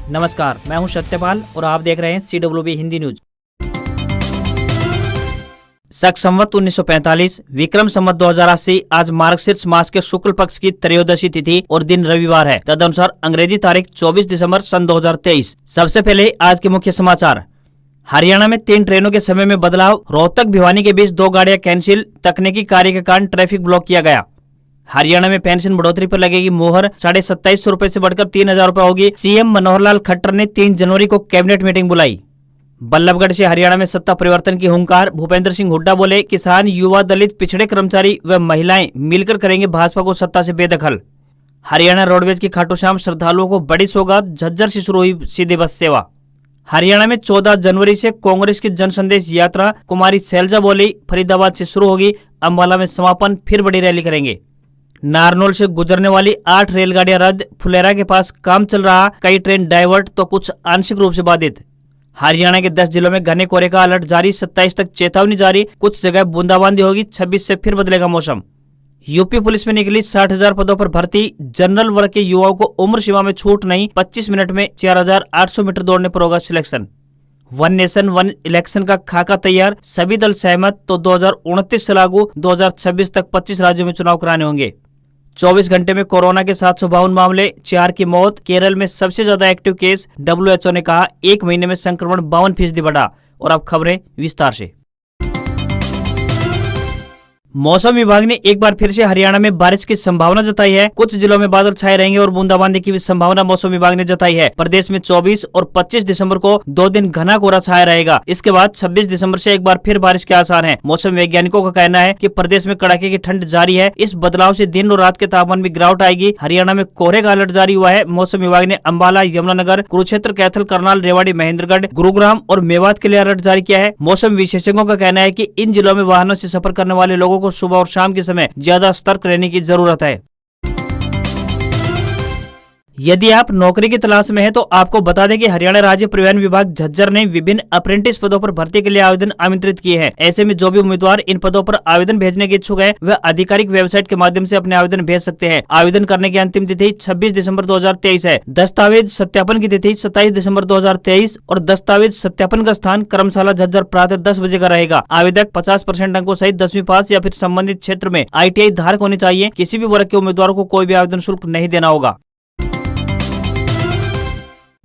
नमस्कार, मैं हूं सत्यपाल और आप देख रहे हैं CWB हिंदी न्यूज। शक संवत 1945 विक्रम संवत 2080 आज मार्गशीर्ष मास के शुक्ल पक्ष की त्रयोदशी तिथि और दिन रविवार है। तदनुसार अंग्रेजी तारीख 24 दिसंबर सन 2023। सबसे पहले आज के मुख्य समाचार। हरियाणा में 3 ट्रेनों के समय में बदलाव। रोहतक भिवानी के बीच 2 गाड़ियां कैंसिल। तकनीकी कार्य के कारण ट्रैफिक ब्लॉक किया गया। हरियाणा में पेंशन बढ़ोतरी पर लगेगी मोहर। 2750 रुपए से बढ़कर 3000 रुपए होगी। सीएम मनोहर लाल खट्टर ने 3 जनवरी को कैबिनेट मीटिंग बुलाई। बल्लभगढ़ से हरियाणा में सत्ता परिवर्तन की हुंकार। भूपेंद्र सिंह हुड्डा बोले, किसान, युवा, दलित, पिछड़े कर्मचारी व महिलाएं मिलकर करेंगे भाजपा को सत्ता से बेदखल। हरियाणा रोडवेज की खाटू श्याम श्रद्धालुओं को बड़ी सौगात। झज्जर से शुरू हुई सीधी बस सेवा। हरियाणा में 14 जनवरी से कांग्रेस की जन संदेश यात्रा। कुमारी शैलजा बोली, फरीदाबाद से शुरू होगी, अंबाला में समापन, फिर बड़ी रैली करेंगे। नारनौल से गुजरने वाली 8 रेलगाड़ियां रद्द। फुलेरा के पास काम चल रहा, कई ट्रेन डाइवर्ट तो कुछ आंशिक रूप से बाधित। हरियाणा के 10 जिलों में घने कोहरे का अलर्ट जारी। 27 तक चेतावनी जारी। कुछ जगह बूंदाबांदी होगी। 26 से फिर बदलेगा मौसम। यूपी पुलिस में निकली 60,000 पदों पर भर्ती। जनरल वर्ग के युवाओं को उम्र सीमा में छूट नहीं। 25 मिनट में 4800 मीटर दौड़ने पर होगा selection. One nation one election का खाका तैयार। सभी दल सहमत तो 2029 से लागू। 2026 तक 25 राज्यों में चुनाव कराने होंगे। 24 घंटे में कोरोना के 752 मामले, 4 की मौत। केरल में सबसे ज्यादा एक्टिव केस। WHO ने कहा 1 महीने में संक्रमण 52% बढ़ा। और अब खबरें विस्तार से। मौसम विभाग ने एक बार फिर से हरियाणा में बारिश की संभावना जताई है। कुछ जिलों में बादल छाए रहेंगे और बूंदाबांदी की भी संभावना मौसम विभाग ने जताई है। प्रदेश में 24 और 25 दिसंबर को 2 दिन घना कोहरा छाया रहेगा। इसके बाद 26 दिसंबर से एक बार फिर बारिश के आसार हैं। मौसम वैज्ञानिकों का कहना है कि प्रदेश में कड़ाके की ठंड जारी है। इस बदलाव से दिन और रात के तापमान में गिरावट आएगी। हरियाणा में कोहरे का अलर्ट जारी हुआ है। मौसम विभाग ने अंबाला, यमुनानगर, कुरुक्षेत्र, कैथल, करनाल, रेवाड़ी, महेंद्रगढ़, गुरुग्राम और मेवात के लिए अलर्ट जारी किया है। मौसम विशेषज्ञों का कहना है कि इन जिलों में वाहनों से सफर करने वाले लोगों को सुबह और शाम के समय ज्यादा सतर्क रहने की जरूरत है। यदि आप नौकरी की तलाश में हैं तो आपको बता दें कि हरियाणा राज्य परिवहन विभाग झज्जर ने विभिन्न अप्रेंटिस पदों पर भर्ती के लिए आवेदन आमंत्रित किए हैं। ऐसे में जो भी उम्मीदवार इन पदों पर आवेदन भेजने के इच्छुक है वह आधिकारिक वेबसाइट के माध्यम से अपने आवेदन भेज सकते हैं। आवेदन करने की अंतिम तिथि 26 दिसंबर 2023 है। दस्तावेज सत्यापन की तिथि 27 दिसंबर 2023 और दस्तावेज सत्यापन का स्थान कर्मशाला झज्जर प्रातः 10 बजे का रहेगा। आवेदक 50% अंकों सहित 10वीं पास या फिर संबंधित क्षेत्र में ITI धारक होनी चाहिए। किसी भी वर्ग के उम्मीदवारों को कोई भी आवेदन शुल्क नहीं देना होगा।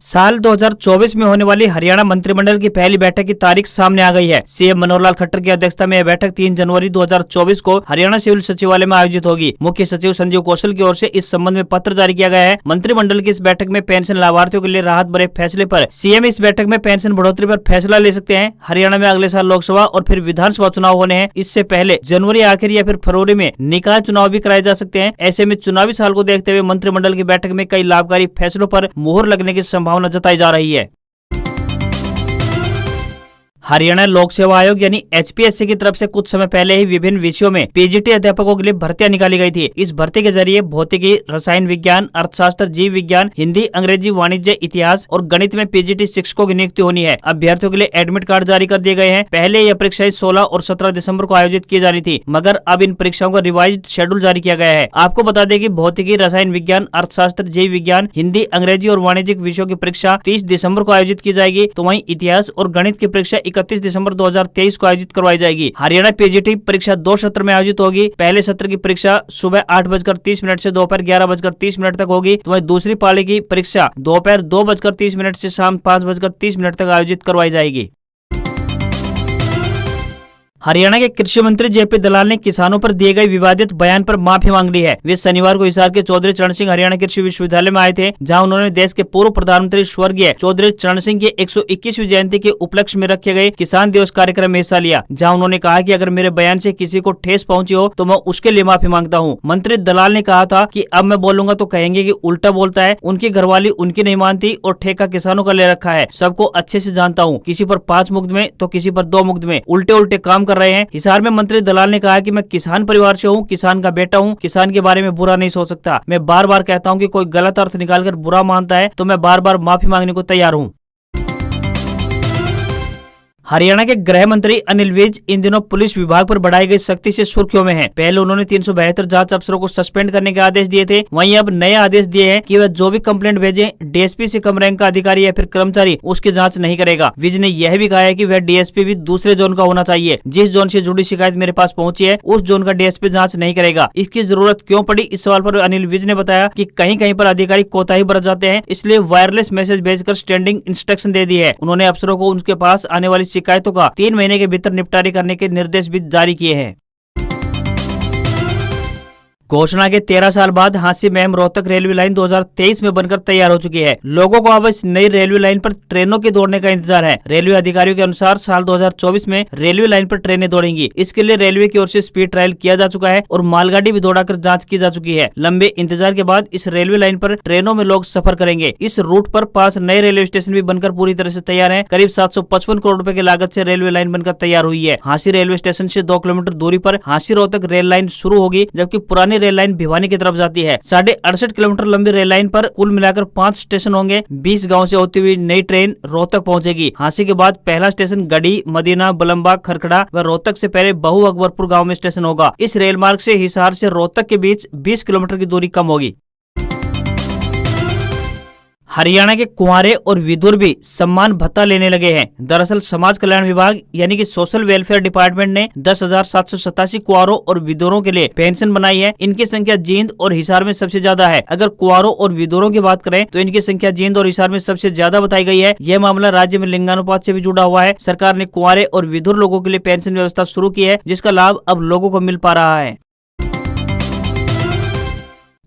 साल 2024 में होने वाली हरियाणा मंत्रिमंडल की पहली बैठक की तारीख सामने आ गई है। सीएम मनोहर लाल खट्टर की अध्यक्षता में यह बैठक 3 जनवरी 2024 को हरियाणा सिविल सचिवालय में आयोजित होगी। मुख्य सचिव संजीव कौशल की ओर से इस संबंध में पत्र जारी किया गया है। मंत्रिमंडल की इस बैठक में पेंशन लाभार्थियों के लिए राहत भरे फैसले पर सीएम इस बैठक में पेंशन बढ़ोतरी पर फैसला ले सकते हैं। हरियाणा में अगले साल लोकसभा और फिर विधानसभा चुनाव होने हैं। इससे पहले जनवरी आखिर या फिर फरवरी में निकाय चुनाव भी कराए जा सकते हैं। ऐसे में चुनावी साल को देखते हुए मंत्रिमंडल की बैठक में कई लाभकारी फैसलों पर मुहर लगने की संभावना जताई जा रही है। हरियाणा लोक सेवा आयोग यानी HPSC की तरफ से कुछ समय पहले ही विभिन्न विषयों में PGT अध्यापकों के लिए भर्तियां निकाली गई थी। इस भर्ती के जरिए भौतिकी, रसायन विज्ञान, अर्थशास्त्र, जीव विज्ञान, हिंदी, अंग्रेजी, वाणिज्य, इतिहास और गणित में PGT शिक्षकों की नियुक्ति होनी है। अभ्यर्थियों के लिए एडमिट कार्ड जारी कर दिए गए हैं। पहले यह परीक्षाएं 16 और 17 दिसंबर को आयोजित की जानी थी, मगर अब इन परीक्षाओं का रिवाइज्ड शेड्यूल जारी किया गया है। आपको बता दें कि भौतिकी, रसायन विज्ञान, अर्थशास्त्र, जीव विज्ञान, हिंदी, अंग्रेजी और वाणिज्यिक विषयों की परीक्षा 30 दिसंबर को आयोजित की जाएगी, तो वहीं इतिहास और गणित की परीक्षा 31 दिसंबर 2023 को आयोजित करवाई जाएगी। हरियाणा PGT परीक्षा 2 सत्र में आयोजित होगी। पहले सत्र की परीक्षा सुबह 8:30 से दोपहर 11:30 तक होगी, तो वहीं दूसरी पाली की परीक्षा दोपहर 2:30 से शाम 5:30 तक आयोजित करवाई जाएगी। हरियाणा के कृषि मंत्री JP दलाल ने किसानों पर दिए गए विवादित बयान पर माफी मांग ली है। वे शनिवार को हिसार के चौधरी चरण सिंह हरियाणा कृषि विश्वविद्यालय में आए थे, जहां उन्होंने देश के पूर्व प्रधानमंत्री स्वर्गीय चौधरी चरण सिंह की 121वीं जयंती के उपलक्ष्य में रखे गए किसान दिवस कार्यक्रम में हिस्सा लिया, जहां उन्होंने कहा कि अगर मेरे बयान से किसी को ठेस पहुंची हो तो मैं उसके लिए माफी मांगता हूं। मंत्री दलाल ने कहा था कि अब मैं बोलूंगा तो कहेंगे कि उल्टा बोलता है, उनकी घरवाली उनकी नहीं मानती और ठेका किसानों का ले रखा है। सबको अच्छे से जानता हूँ, किसी पर 5 मुकदमे तो किसी पर 2 मुकदमे, उल्टे काम कर रहे हैं। हिसार में मंत्री दलाल ने कहा कि मैं किसान परिवार से हूँ, किसान का बेटा हूँ, किसान के बारे में बुरा नहीं सोच सकता। मैं बार बार कहता हूँ कि कोई गलत अर्थ निकालकर बुरा मानता है तो मैं बार बार माफी मांगने को तैयार हूँ। हरियाणा के गृह मंत्री अनिल विज इन दिनों पुलिस विभाग पर बढ़ाई गई सख्ती से सुर्खियों में हैं। पहले उन्होंने 372 जांच अफसरों को सस्पेंड करने के आदेश दिए थे, वहीं अब नए आदेश दिए हैं कि वह जो भी कंप्लेंट भेजे डीएसपी से कम रैंक का अधिकारी या फिर कर्मचारी उसकी जांच नहीं करेगा। विज ने यह भी कहा है कि वह डीएसपी भी दूसरे जोन का होना चाहिए। जिस जोन से जुड़ी शिकायत मेरे पास पहुंची है उस जोन का डीएसपी जांच नहीं करेगा। इसकी जरूरत क्यों पड़ी, इस सवाल पर अनिल विज ने बताया कि कहीं कहीं पर अधिकारी कोताही बरत जाते हैं, इसलिए वायरलेस मैसेज भेजकर स्टैंडिंग इंस्ट्रक्शन दे दी है। उन्होंने अफसरों को उनके पास आने वाली शिकायतों का 3 महीने के भीतर निपटारे करने के निर्देश भी जारी किए हैं। घोषणा के 13 साल बाद हांसी महम रोहतक रेलवे लाइन 2023 में बनकर तैयार हो चुकी है। लोगों को अब इस नई रेलवे लाइन पर ट्रेनों के दौड़ने का इंतजार है। रेलवे अधिकारियों के अनुसार साल 2024 में रेलवे लाइन पर ट्रेनें दौड़ेंगी। इसके लिए रेलवे की ओर से स्पीड ट्रायल किया जा चुका है और मालगाड़ी भी दौड़ाकर जांच की जा चुकी है। लंबे इंतजार के बाद इस रेलवे लाइन पर ट्रेनों में लोग सफर करेंगे। इस रूट पर 5 नए रेलवे स्टेशन भी बनकर पूरी तरह से तैयार है। करीब 755 करोड़ रुपए की लागत से रेलवे लाइन बनकर तैयार हुई है। हांसी रेलवे स्टेशन से 2 किलोमीटर दूरी पर हांसी रोहतक रेल लाइन शुरू होगी, जबकि पुरानी रेल लाइन भिवानी की तरफ जाती है। 68.5 किलोमीटर लंबी रेल लाइन पर कुल मिलाकर 5 स्टेशन होंगे। 20 गांव से होती हुई नई ट्रेन रोहतक पहुंचेगी। हांसी के बाद पहला स्टेशन गढ़ी, मदीना, बलम्बा, खरखड़ा व रोहतक से पहले बहु अकबरपुर गांव में स्टेशन होगा। इस रेल मार्ग से हिसार से रोहतक के बीच 20 किलोमीटर की दूरी कम होगी। हरियाणा के कुंवारे और विधुर भी सम्मान भत्ता लेने लगे हैं। दरअसल समाज कल्याण विभाग यानी कि सोशल वेलफेयर डिपार्टमेंट ने 10,787 कुंवारों और विधुरों के लिए पेंशन बनाई है। इनकी संख्या जींद और हिसार में सबसे ज्यादा है। अगर कुंवारों और विधुरों की बात करें तो इनकी संख्या जींद और हिसार में सबसे ज्यादा बताई गई है। यह मामला राज्य में लिंगानुपात से भी जुड़ा हुआ है। सरकार ने कुंवारे और विधुर लोगों के लिए पेंशन व्यवस्था शुरू की है, जिसका लाभ अब लोगों को मिल पा रहा है।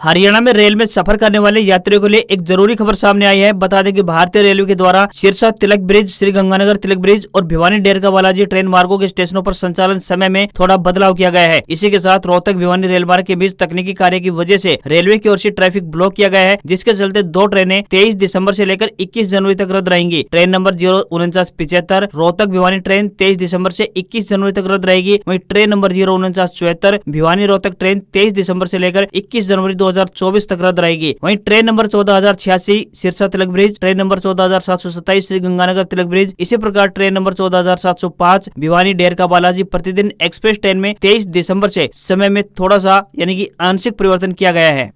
हरियाणा में रेल में सफर करने वाले यात्रियों के लिए एक जरूरी खबर सामने आई है। बता दें कि भारतीय रेलवे के द्वारा सिरसा तिलक ब्रिज, श्री गंगानगर तिलक ब्रिज और भिवानी डेरका बालाजी ट्रेन मार्गों के स्टेशनों पर संचालन समय में थोड़ा बदलाव किया गया है। इसी के साथ रोहतक भिवानी रेल मार्ग के बीच तकनीकी कार्य की वजह से रेलवे की ओर से ट्रैफिक ब्लॉक किया गया है, जिसके चलते 2 ट्रेनें 23 दिसंबर से लेकर 21 जनवरी तक रद्द रहेंगी। Train number 04975 Rohtak Bhiwani train 23 दिसंबर से 21 जनवरी तक रद्द रहेगी। वहीं train number 04974 Bhiwani Rohtak train 23 दिसंबर से लेकर 21 जनवरी 2024 तक रद्द रहेगी। वहीं train number 14,086 Sirsa Tilak bridge, train number 14,727 Shri Ganganagar Tilak bridge, इसी प्रकार ट्रेन नंबर 14,705 भिवानी डेरका बालाजी प्रतिदिन एक्सप्रेस ट्रेन में 23 दिसंबर से समय में थोड़ा सा यानी कि आंशिक परिवर्तन किया गया है।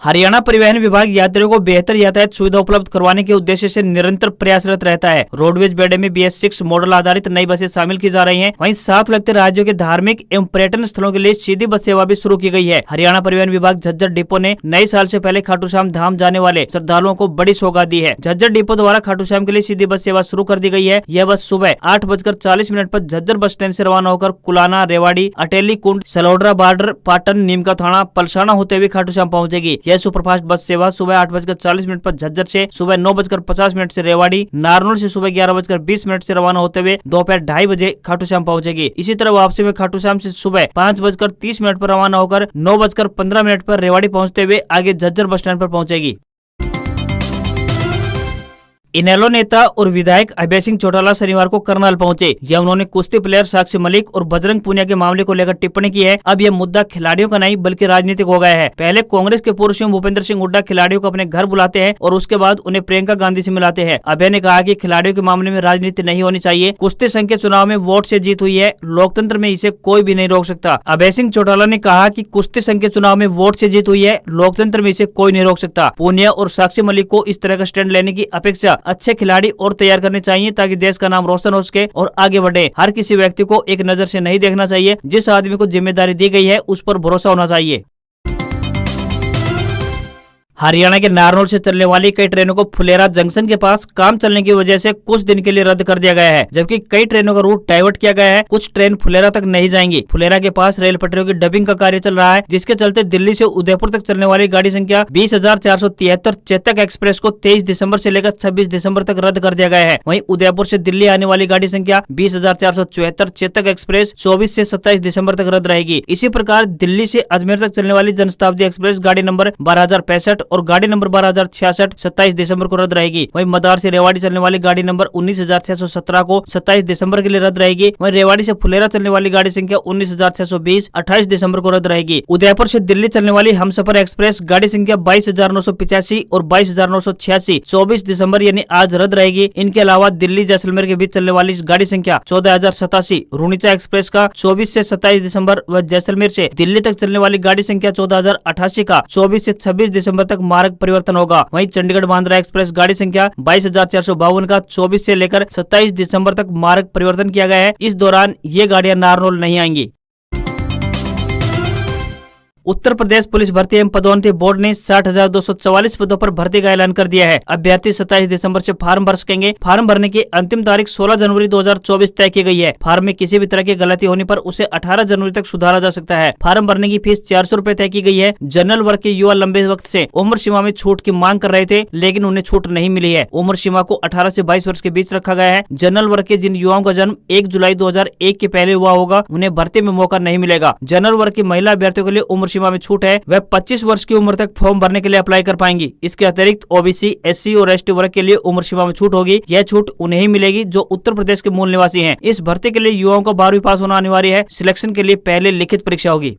हरियाणा परिवहन विभाग यात्रियों को बेहतर यातायात सुविधा उपलब्ध करवाने के उद्देश्य से निरंतर प्रयासरत रहता है। रोडवेज बेड़े में BS6 मॉडल आधारित नई बसें शामिल की जा रही हैं। वहीं साथ लगते राज्यों के धार्मिक एवं पर्यटन स्थलों के लिए सीधी बस सेवा भी शुरू की गई है। हरियाणा परिवहन विभाग झज्जर डिपो ने नए साल से पहले खाटू श्याम धाम जाने वाले श्रद्धालुओं को बड़ी सौगात दी है। झज्जर डिपो द्वारा खाटू श्याम के लिए सीधी बस सेवा शुरू कर दी गई है। यह बस सुबह 8:40 पर झज्जर बस स्टैंड से रवाना होकर कुलाना, रेवाड़ी, अटेली कुंड, सलोडरा बॉर्डर, पाटन, नीमका थाना, पलसाना होते हुए खाटू श्याम पहुंचेगी। यह सुपरफास्ट बस सेवा सुबह 8:40 पर झज्जर से, सुबह 9:50 से रेवाड़ी, नारनौल से सुबह 11:20 से रवाना होते हुए दोपहर 2:30 बजे खाटू श्याम पहुंचेगी। इसी तरह वापसी में खाटू श्याम से सुबह 5:30 पर रवाना होकर 9:15 पर रेवाड़ी पहुंचते हुए आगे झज्जर बस स्टैंड पर पहुंचेगी। इनेलो नेता और विधायक अभय सिंह चौटाला शनिवार को करनाल पहुंचे। यह उन्होंने कुश्ती प्लेयर साक्षी मलिक और बजरंग पूनिया के मामले को लेकर टिप्पणी की है। अब यह मुद्दा खिलाड़ियों का नहीं बल्कि राजनीतिक हो गया है। पहले कांग्रेस के पूर्व सीएम भूपेंद्र सिंह हुड्डा खिलाड़ियों को अपने घर बुलाते हैं और उसके बाद उन्हें प्रियंका गांधी से मिलाते हैं। अभय ने कहा कि खिलाड़ियों के मामले में राजनीति नहीं होनी चाहिए। कुश्ती संघ के चुनाव में वोट से जीत हुई है, लोकतंत्र में इसे कोई भी नहीं रोक सकता। अभय सिंह चौटाला ने कहा कि कुश्ती संघ के चुनाव में वोट से जीत हुई है, लोकतंत्र में इसे कोई नहीं रोक सकता। पूनिया और साक्षी मलिक को इस तरह का स्टैंड लेने की अपेक्षा अच्छे खिलाड़ी और तैयार करने चाहिए ताकि देश का नाम रोशन हो सके और आगे बढ़े। हर किसी व्यक्ति को एक नजर से नहीं देखना चाहिए। जिस आदमी को जिम्मेदारी दी गई है उस पर भरोसा होना चाहिए। हरियाणा के नारनौल से चलने वाली कई ट्रेनों को फुलेरा जंक्शन के पास काम चलने की वजह से कुछ दिन के लिए रद्द कर दिया गया है, जबकि कई ट्रेनों का रूट डाइवर्ट किया गया है। कुछ ट्रेन फुलेरा तक नहीं जाएंगी। फुलेरा के पास रेल पटरियों की डबिंग का कार्य चल रहा है, जिसके चलते दिल्ली से उदयपुर तक चलने वाली गाड़ी संख्या 20,473 चेतक एक्सप्रेस को 23 दिसंबर से लेकर 26 दिसंबर तक रद्द कर दिया गया है। वहीं उदयपुर से दिल्ली आने वाली गाड़ी संख्या 20,474 चेतक एक्सप्रेस 24 से 27 दिसंबर तक रद्द रहेगी। इसी प्रकार दिल्ली से अजमेर तक चलने वाली जनशताब्दी एक्सप्रेस गाड़ी नंबर 12,065 और गाड़ी नंबर 12,066 27 दिसंबर को रद्द रहेगी। वहीं मदार से रेवाड़ी चलने वाली गाड़ी नंबर 19,617 को 27 दिसंबर के लिए रद्द रहेगी। वहीं रेवाड़ी से फुलेरा चलने वाली गाड़ी संख्या 19,620 28 दिसंबर को रद्द रहेगी। उदयपुर से दिल्ली चलने वाली हमसफर एक्सप्रेस गाड़ी संख्या 22,985 और 22,986 24 दिसंबर यानी आज रद्द रहेगी। इनके अलावा दिल्ली जैसलमेर के बीच चलने वाली गाड़ी संख्या 14,087 रुनीचा एक्सप्रेस का 24 से 27 दिसंबर व जैसलमेर से दिल्ली तक चलने वाली गाड़ी संख्या 14,088 का 24 से 26 दिसंबर तक मार्ग परिवर्तन होगा। वहीं चंडीगढ़ बांद्रा एक्सप्रेस गाड़ी संख्या 22,452 का 24 से लेकर 27 दिसंबर तक मार्ग परिवर्तन किया गया है। इस दौरान ये गाड़ियां नारनौल नहीं आएंगी। उत्तर प्रदेश पुलिस भर्ती एवं पदोन्नति बोर्ड ने 60,244 पदों पर भर्ती का ऐलान कर दिया है। अभ्यर्थी 27 दिसंबर से फार्म भर सकेंगे। फार्म भरने की अंतिम तारीख 16 जनवरी 2024 तय की गई है। फार्म में किसी भी तरह की गलती होने पर उसे 18 जनवरी तक सुधारा जा सकता है। फार्म भरने की फीस 400 रूपए तय की गई है। जनरल वर्ग के युवा लंबे वक्त से उम्र सीमा में छूट की मांग कर रहे थे, लेकिन उन्हें छूट नहीं मिली है। उम्र सीमा को 18 से 22 वर्ष के बीच रखा गया है। जनरल वर्ग के जिन युवाओं का जन्म 1 जुलाई 2001 के पहले हुआ होगा, उन्हें भर्ती में मौका नहीं मिलेगा। जनरल वर्ग की महिला अभ्यर्थियों के लिए उम्र सीमा में छूट है। वह 25 वर्ष की उम्र तक फॉर्म भरने के लिए अप्लाई कर पाएंगी। इसके अतिरिक्त ओबीसी, एससी और एसटी वर्ग के लिए उम्र सीमा में छूट होगी। यह छूट उन्हें ही मिलेगी जो उत्तर प्रदेश के मूल निवासी हैं। इस भर्ती के लिए युवाओं को 12वीं पास होना अनिवार्य है। सिलेक्शन के लिए पहले लिखित परीक्षा होगी।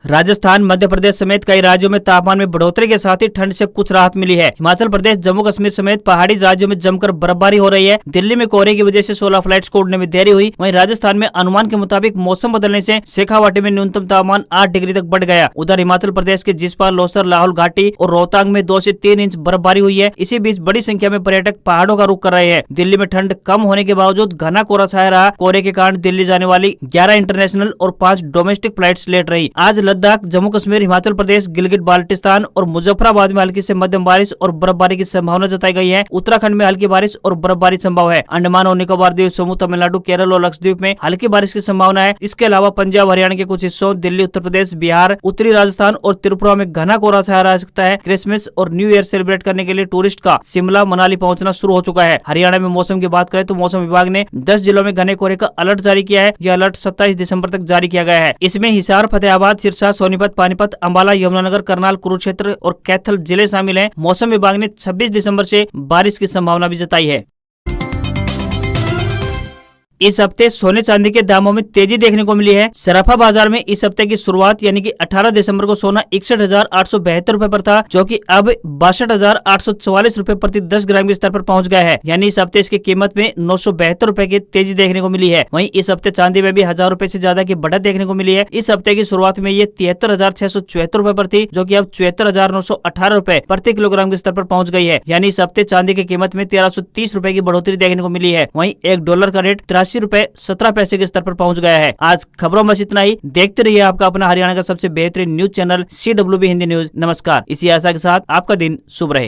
राजस्थान, मध्य प्रदेश समेत कई राज्यों में तापमान में बढ़ोतरी के साथ ही ठंड से कुछ राहत मिली है। हिमाचल प्रदेश, जम्मू कश्मीर समेत पहाड़ी राज्यों में जमकर बर्फबारी हो रही है। दिल्ली में कोहरे की वजह से 16 फ्लाइट्स को उड़ने में देरी हुई। वहीं राजस्थान में अनुमान के मुताबिक मौसम बदलने से शेखावाटी में न्यूनतम तापमान 8 डिग्री तक बढ़ गया। उधर हिमाचल प्रदेश के जिस्पा, लोसर, लाहौल घाटी और रोहतांग में 2 से 3 इंच बर्फबारी हुई है। इसी बीच बड़ी संख्या में पर्यटक पहाड़ों का रुख कर रहे हैं। दिल्ली में ठंड कम होने के बावजूद घना कोहरा छाया रहा। कोहरे के कारण दिल्ली जाने वाली 11 इंटरनेशनल और 5 डोमेस्टिक फ्लाइट्स लेट रही। आज लद्दाख, जम्मू कश्मीर, हिमाचल प्रदेश, गिलगित बाल्टिस्तान और मुजफ्फराबाद में हल्की से मध्यम बारिश और बर्फबारी की संभावना जताई गई है। उत्तराखंड में हल्की बारिश और बर्फबारी संभव है। अंडमान और निकोबार द्वीप समूह, तमिलनाडु, केरल और लक्षद्वीप में हल्की बारिश की संभावना है। इसके अलावा पंजाब, हरियाणा के कुछ हिस्सों, दिल्ली, उत्तर प्रदेश, बिहार, उत्तरी राजस्थान और त्रिपुरा में घना कोहरा छाया रह सकता है। क्रिसमस और न्यू ईयर सेलिब्रेट करने के लिए टूरिस्ट का शिमला, मनाली पहुंचना शुरू हो चुका है। हरियाणा में मौसम की बात करें तो मौसम विभाग ने 10 जिलों में घने कोहरे का अलर्ट जारी किया है। यह अलर्ट 27 दिसंबर तक जारी किया गया है। इसमें हिसार, फतेहाबाद, सिरसा, सोनीपत, पानीपत, अंबाला, यमुनानगर, करनाल, कुरुक्षेत्र और कैथल जिले शामिल हैं। मौसम विभाग ने 26 दिसंबर से बारिश की संभावना भी जताई है। इस हफ्ते सोने चांदी के दामों में तेजी देखने को मिली है। सराफा बाजार में इस हफ्ते की शुरुआत यानी कि 18 दिसंबर को सोना 61,872 रूपए पर था, जो कि अब 62,844 रूपए प्रति 10 ग्राम के स्तर पर पहुंच गया है। यानी इस हफ्ते इसकी कीमत में 972 रूपए की तेजी देखने को मिली है। वहीं इस हफ्ते चांदी में भी 1000 रूपए से ज्यादा की बढ़त देखने को मिली है। इस हफ्ते की शुरुआत में ये 73,674 रूपए पर थी, जो की अब 74,918 रूपए प्रति किलोग्राम के स्तर पर पहुंच गई है। यानी इस हफ्ते चांदी की कीमत में 1330 रूपए की बढ़ोतरी देखने को मिली है। वहीं $1 का रेट 83 रुपए 17 पैसे के स्तर पर पहुंच गया है। आज खबरों में इतना ही। देखते रहिए आपका अपना हरियाणा का सबसे बेहतरीन news channel CWB Hindi news. नमस्कार। इसी आशा के साथ आपका दिन शुभ रहे।